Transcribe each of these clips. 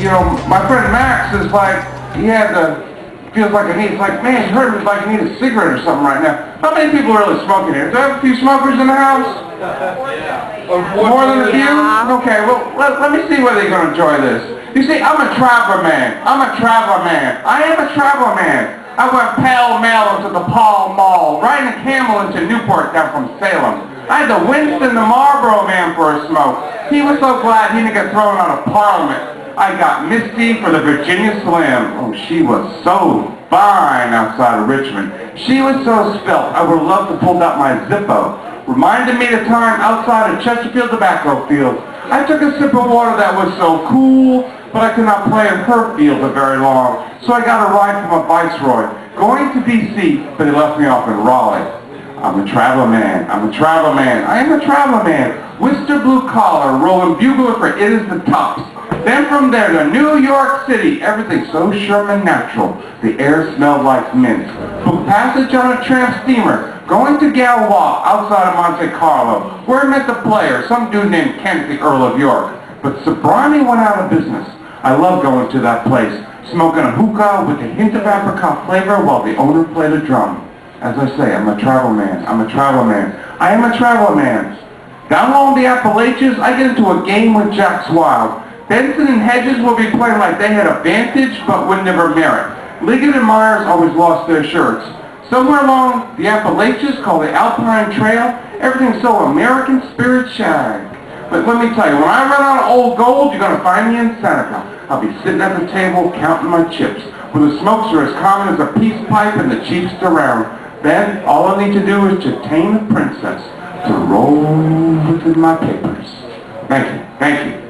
you know, my friend Max is like, he had feels like a need. It's like, man, you heard him like you need a cigarette or something right now. How many people are really smoking here? Do I have a few smokers in the house? Yeah. More than a few? Okay, well, let me see whether you're going to enjoy this. You see, I'm a traveler man. I am a traveler man. I went pell-mell into the Pall Mall, riding a camel into Newport down from Salem. I had the Winston the Marlboro man for a smoke. He was so glad he didn't get thrown out of Parliament. I got Misty for the Virginia Slim. Oh, she was so fine outside of Richmond. She was so svelte, I would love to pull out my Zippo. Reminded me of the time outside of Chesterfield tobacco fields. I took a sip of water that was so cool, but I could not play in her field for very long. So I got a ride from a viceroy, going to D.C., but he left me off in Raleigh. I'm a traveler man. I am a traveler man. Worcester blue collar, rolling bugler for It Is the Tops. Then from there to New York City, everything so Sherman natural. The air smelled like mint. Booked passage on a tramp steamer, going to Galois outside of Monte Carlo, where I met the player, some dude named Kent, the Earl of York. But Sobrani went out of business. I love going to that place, smoking a hookah with a hint of apricot flavor while the owner played a drum. As I say, I'm a travel man. I am a traveler man. Down along the Appalachians, I get into a game with Jack's Wild. Benson and Hedges will be playing like they had a vantage but would never merit. Liggett and Myers always lost their shirts. Somewhere along the Appalachians, called the Alpine Trail, everything's so American spirit shag. But let me tell you, when I run out of old gold, you're going to find me in Seneca. I'll be sitting at the table counting my chips, where the smokes are as common as a peace pipe and the chiefs around. Then, all I need to do is to tame the princess, to roll within my papers. Thank you.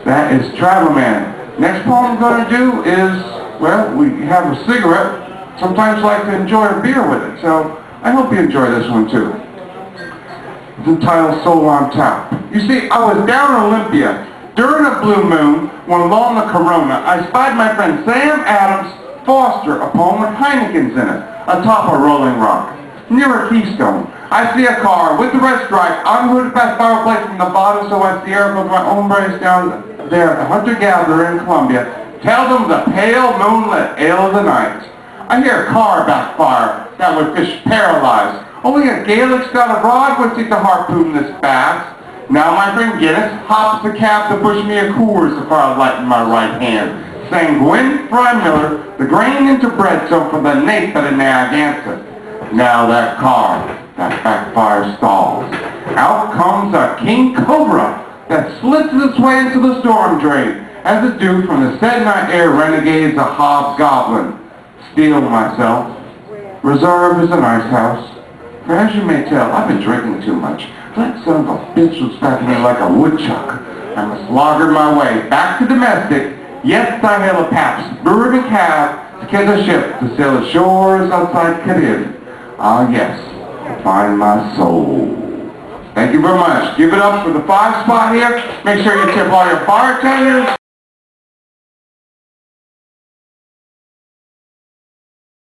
That is Travel Man. Next poem I'm going to do is, well, we have a cigarette. Sometimes like to enjoy a beer with it, so I hope you enjoy this one too. It's entitled Soul on Tap. You see, I was down in Olympia during a blue moon when along the Corona I spied my friend Sam Adams Foster a poem with Heineken's in it, atop a rolling rock. Near a keystone, I see a car with the red stripe, unhooded past fireplace from the bottom so as the air goes my hombres down there at the hunter-gatherer in Columbia. Tell them the pale moonlit ale of the night. I hear a car backfire that would fish paralyzed. Only a Gaelic scout abroad would seek to harpoon this bass. Now my friend Guinness hops the cab to push me a Coors the fire light in my right hand. Sanguine Fry Miller, the grain into bread so from the nape of the Narragansett. Now that car, that backfire stalls. Out comes a king cobra that slits its way into the storm drain, as it do from the said night air renegades a hobgoblin. Steel myself. Reserve is a nice house. For as you may tell, I've been drinking too much. That son of a bitch was backing me like a woodchuck. I must lager my way back to domestic. Yes, I hail a Pabst Brewery cab to catch a ship to sail the shores outside Caribbean. Ah, yes, to find my soul. Thank you very much. Give it up for the 5 spot here. Make sure you tip all your bartenders.